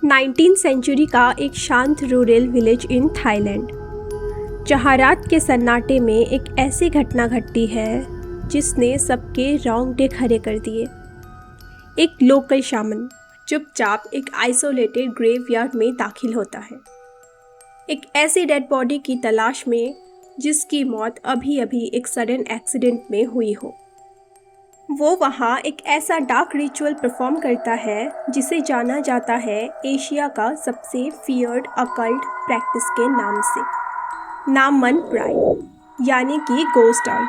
19वीं सेंचुरी का एक शांत रूरल विलेज इन थाईलैंड, जहाँ रात के सन्नाटे में एक ऐसी घटना घटती है जिसने सबके रोंगटे खड़े कर दिए। एक लोकल शामन चुपचाप एक आइसोलेटेड ग्रेवयार्ड में दाखिल होता है, एक ऐसी डेड बॉडी की तलाश में जिसकी मौत अभी अभी एक सडन एक्सीडेंट में हुई हो। वो वहाँ एक ऐसा डार्क रिचुअल परफॉर्म करता है जिसे जाना जाता है एशिया का सबसे फियर्ड अकल्ट प्रैक्टिस के नाम से, नाममन प्राय, यानी कि गोस्ट ऑयल।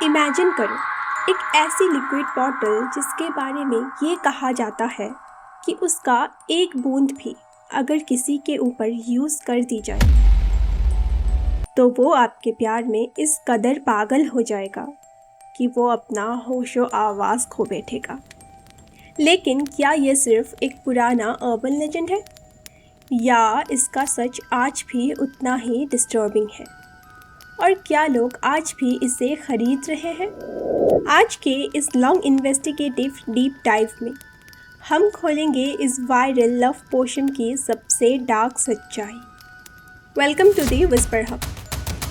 इमेजिन करो एक ऐसी लिक्विड बॉटल जिसके बारे में ये कहा जाता है कि उसका एक बूंद भी अगर किसी के ऊपर यूज़ कर दी जाए तो वो आपके प्यार में इस कदर पागल हो जाएगा कि वो अपना होशो आवाज़ खो बैठेगा। लेकिन क्या ये सिर्फ एक पुराना अर्बन लेजेंड है या इसका सच आज भी उतना ही डिस्टर्बिंग है? और क्या लोग आज भी इसे खरीद रहे हैं? आज के इस लॉन्ग इन्वेस्टिगेटिव डीप डाइव में हम खोलेंगे इस वायरल लव पोशन की सबसे डार्क सच्चाई। Welcome to the Whisper Hub.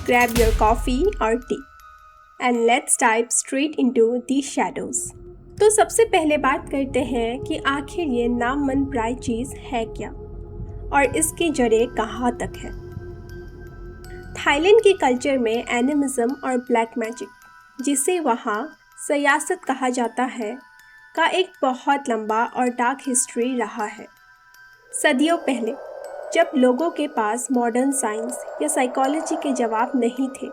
Grab your coffee और tea and let's dive straight into the shadows. तो सबसे पहले बात करते हैं कि आखिर ये नाममन प्राय चीज़ है क्या और इसकी जड़ें कहाँ तक है। थाईलैंड के कल्चर में एनिमिज्म और ब्लैक मैजिक, जिसे वहाँ सियासत कहा जाता है, का एक बहुत लंबा और डार्क हिस्ट्री रहा है। सदियों पहले जब लोगों के पास मॉडर्न साइंस या साइकोलॉजी के जवाब नहीं थे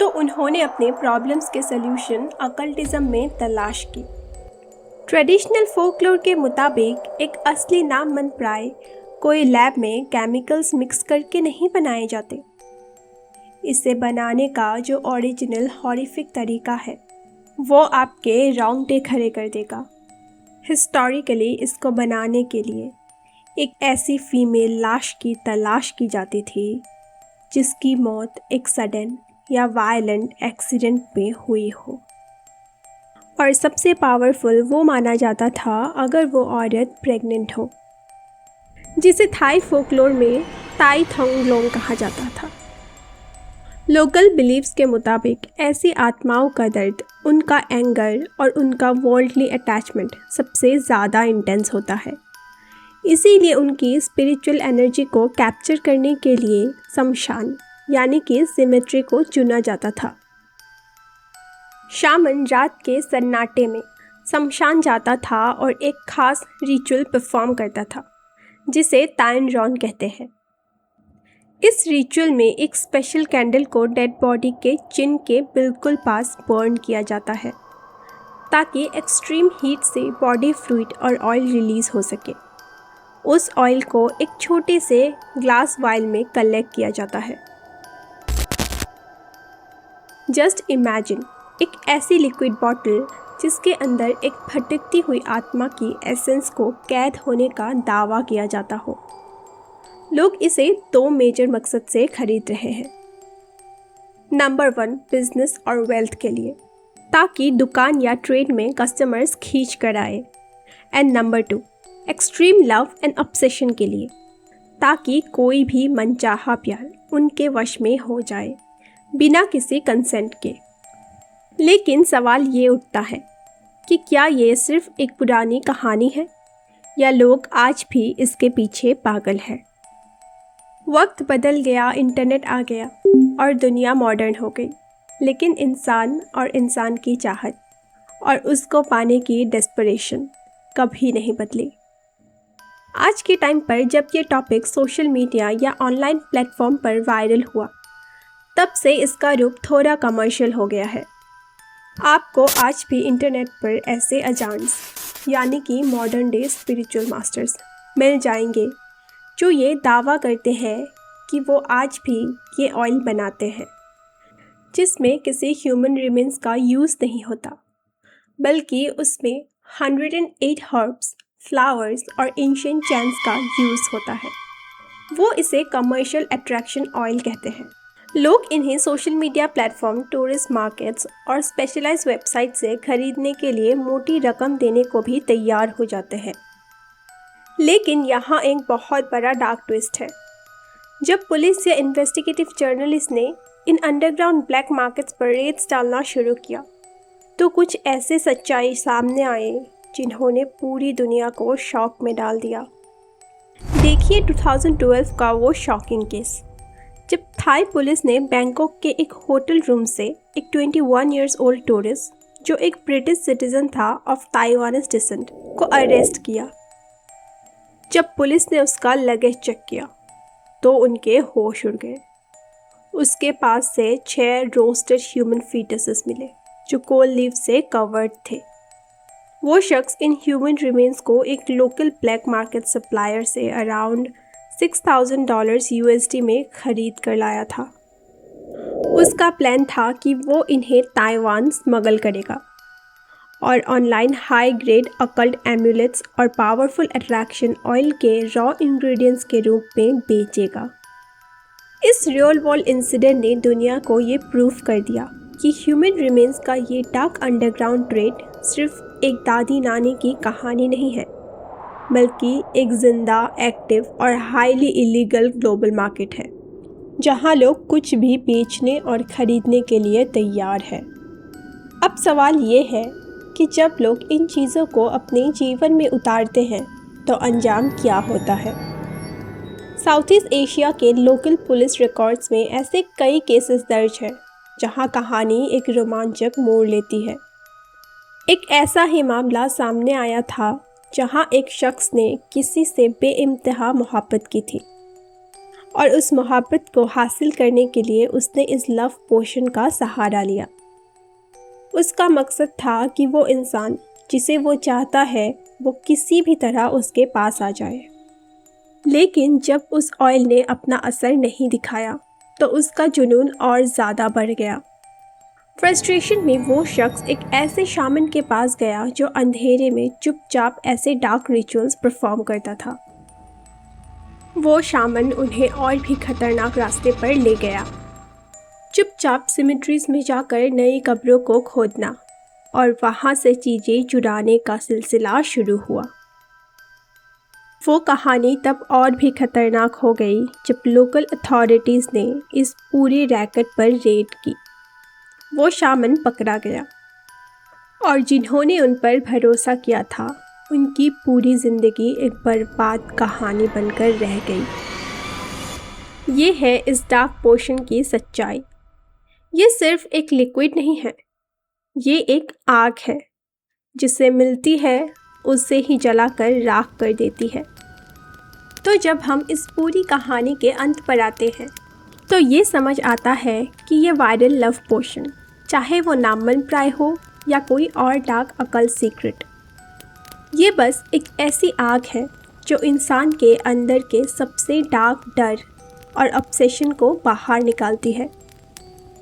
तो उन्होंने अपने प्रॉब्लम्स के सल्यूशन अकल्टिज्म में तलाश की। ट्रेडिशनल फोकलोर के मुताबिक एक असली नाममन प्राय कोई लैब में केमिकल्स मिक्स करके नहीं बनाए जाते। इसे बनाने का जो ओरिजिनल हॉरिफिक तरीका है वो आपके रोंगटे खड़े कर देगा। हिस्टोरिकली इसको बनाने के लिए एक ऐसी फीमेल लाश की तलाश की जाती थी जिसकी मौत एक सडन या वायलेंट एक्सीडेंट में हुई हो। और सबसे पावरफुल वो माना जाता था अगर वो औरत प्रेग्नेंट हो, जिसे थाई फोकलोर में ताई थोंगलोंग कहा जाता था। लोकल बिलीव्स के मुताबिक ऐसी आत्माओं का दर्द, उनका एंगर और उनका वर्ल्डली अटैचमेंट सबसे ज़्यादा इंटेंस होता है। इसीलिए उनकी स्पिरिचुअल एनर्जी को कैप्चर करने के लिए शमशान यानी कि सिमेट्री को चुना जाता था। शामन रात के सन्नाटे में शमशान जाता था और एक खास रिचुअल परफॉर्म करता था जिसे ताइन रॉन कहते हैं। इस रिचुअल में एक स्पेशल कैंडल को डेड बॉडी के चिन के बिल्कुल पास बर्न किया जाता है ताकि एक्सट्रीम हीट से बॉडी फ्लूइड और ऑयल रिलीज़ हो सके। उस ऑयल को एक छोटे से ग्लास वायल में कलेक्ट किया जाता है। जस्ट इमेजिन एक ऐसी लिक्विड बॉटल जिसके अंदर एक भटकती हुई आत्मा की एसेंस को कैद होने का दावा किया जाता हो। लोग इसे दो मेजर मकसद से खरीद रहे हैं। नंबर 1, बिजनेस और वेल्थ के लिए, ताकि दुकान या ट्रेड में कस्टमर्स खींच कर आए। And number 2, extreme love and obsession के लिए, ताकि कोई भी मनचाहा प्यार उनके वश में हो जाए बिना किसी कंसेंट के। लेकिन सवाल ये उठता है कि क्या ये सिर्फ एक पुरानी कहानी है या लोग आज भी इसके पीछे पागल है। वक्त बदल गया, इंटरनेट आ गया और दुनिया मॉडर्न हो गई, लेकिन इंसान और इंसान की चाहत और उसको पाने की डेस्परेशन कभी नहीं बदली। आज के टाइम पर जब ये टॉपिक सोशल मीडिया या ऑनलाइन प्लेटफॉर्म पर वायरल हुआ, तब से इसका रूप थोड़ा कमर्शियल हो गया है। आपको आज भी इंटरनेट पर ऐसे अजान्स यानी कि मॉडर्न डे स्पिरिचुअल मास्टर्स मिल जाएंगे जो ये दावा करते हैं कि वो आज भी ये ऑयल बनाते हैं जिसमें किसी ह्यूमन रिमेन्स का यूज़ नहीं होता, बल्कि उसमें 108 हर्ब्स, फ्लावर्स और एंशिएंट चैंट्स का यूज़ होता है। वो इसे कमर्शियल अट्रैक्शन ऑयल कहते हैं। लोग इन्हें social media platform, tourist markets और स्पेशलाइज्ड वेबसाइट से खरीदने के लिए मोटी रकम देने को भी तैयार हो जाते हैं। लेकिन यहाँ एक बहुत बड़ा डार्क ट्विस्ट है। जब पुलिस या इन्वेस्टिगेटिव जर्नलिस्ट ने इन अंडरग्राउंड ब्लैक मार्केट्स पर रेड्स डालना शुरू किया तो कुछ ऐसे सच्चाई सामने आए जिन्होंने पूरी दुनिया को शॉक में डाल दिया। देखिए 2012 का वो शॉकिंग केस जब थाई पुलिस ने बैंकॉक के एक होटल रूम से एक 21 इयर्स ओल्ड टूरिस्ट जो एक ब्रिटिश सिटीजन था ऑफ ताइवानीज डिसेंट को अरेस्ट किया। जब पुलिस ने उसका लगेज चेक किया तो उनके होश उड़ गए। उसके पास से 6 रोस्टेड ह्यूमन फीटसेस मिले जो कोल लीफ से कवर्ड थे। वो शख्स इन ह्यूमन रिमेन्स को एक लोकल ब्लैक मार्केट सप्लायर से अराउंड $6,000 USD में खरीद कर लाया था। उसका प्लान था कि वो इन्हें ताइवान स्मगल करेगा और online high grade occult amulets और पावरफुल अट्रैक्शन ऑयल के रॉ इंग्रेडिएंट्स के रूप में बेचेगा। इस रियल वर्ल्ड इंसिडेंट ने दुनिया को ये प्रूफ कर दिया कि ह्यूमन रिमेन्स का ये डार्क अंडरग्राउंड ट्रेड सिर्फ एक दादी नानी की कहानी नहीं है, बल्कि एक जिंदा, एक्टिव और हाईली इलीगल ग्लोबल मार्केट है जहां लोग कुछ भी बेचने और ख़रीदने के लिए तैयार हैं। अब सवाल ये है कि जब लोग इन चीज़ों को अपने जीवन में उतारते हैं तो अंजाम क्या होता है। साउथ ईस्ट एशिया के लोकल पुलिस रिकॉर्ड्स में ऐसे कई केसेस दर्ज हैं जहां कहानी एक रोमांचक मोड़ लेती है। एक ऐसा ही मामला सामने आया था जहां एक शख्स ने किसी से बेइंतहा मोहब्बत की थी और उस मोहब्बत को हासिल करने के लिए उसने इस लव पोशन का सहारा लिया। उसका मकसद था कि वो इंसान जिसे वो चाहता है वो किसी भी तरह उसके पास आ जाए। लेकिन जब उस ऑयल ने अपना असर नहीं दिखाया तो उसका जुनून और ज़्यादा बढ़ गया। फ्रस्ट्रेशन में वो शख्स एक ऐसे शामन के पास गया जो अंधेरे में चुपचाप ऐसे डार्क रिचुअल्स परफॉर्म करता था। वो शामन उन्हें और भी खतरनाक रास्ते पर ले गया। चुपचाप सिमेट्रीज में जाकर नई कब्रों को खोदना और वहाँ से चीज़ें चुराने का सिलसिला शुरू हुआ। वो कहानी तब और भी खतरनाक हो गई जब लोकल अथॉरिटीज़ ने इस पूरी रैकेट पर रेड की। वो शामन पकड़ा गया और जिन्होंने उन पर भरोसा किया था उनकी पूरी ज़िंदगी एक बर्बाद कहानी बनकर रह गई। ये है इस डार्क पोशन की सच्चाई। ये सिर्फ एक लिक्विड नहीं है, ये एक आग है जिसे मिलती है उसे ही जलाकर राख कर देती है। तो जब हम इस पूरी कहानी के अंत पर आते हैं तो ये समझ आता है कि ये वायरल लव पोशन चाहे वो नामन प्राय हो या कोई और डार्क अकल्ट सीक्रेट, ये बस एक ऐसी आग है जो इंसान के अंदर के सबसे डार्क डर और ऑब्सेशन को बाहर निकालती है।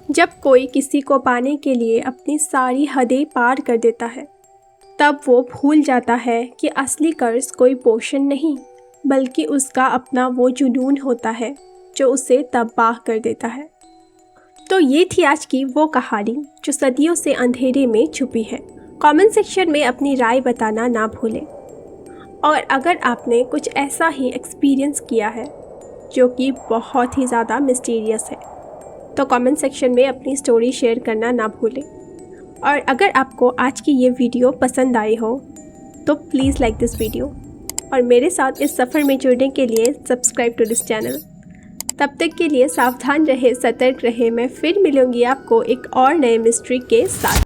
जब कोई किसी को पाने के लिए अपनी सारी हदें पार कर देता है तब वो भूल जाता है कि असली कर्ज कोई पोषण नहीं बल्कि उसका अपना वो जुनून होता है जो उसे तबाह कर देता है। तो ये थी आज की वो कहानी जो सदियों से अंधेरे में छुपी है। कमेंट सेक्शन में अपनी राय बताना ना भूलें और अगर आपने कुछ ऐसा ही एक्सपीरियंस किया है जो कि बहुत ही ज़्यादा मिस्टीरियस है तो कमेंट सेक्शन में अपनी स्टोरी शेयर करना ना भूलें। और अगर आपको आज की ये वीडियो पसंद आई हो तो प्लीज़ लाइक दिस वीडियो और मेरे साथ इस सफ़र में जुड़ने के लिए सब्सक्राइब टू दिस चैनल। तब तक के लिए सावधान रहे, सतर्क रहे। मैं फिर मिलूंगी आपको एक और नए मिस्ट्री के साथ।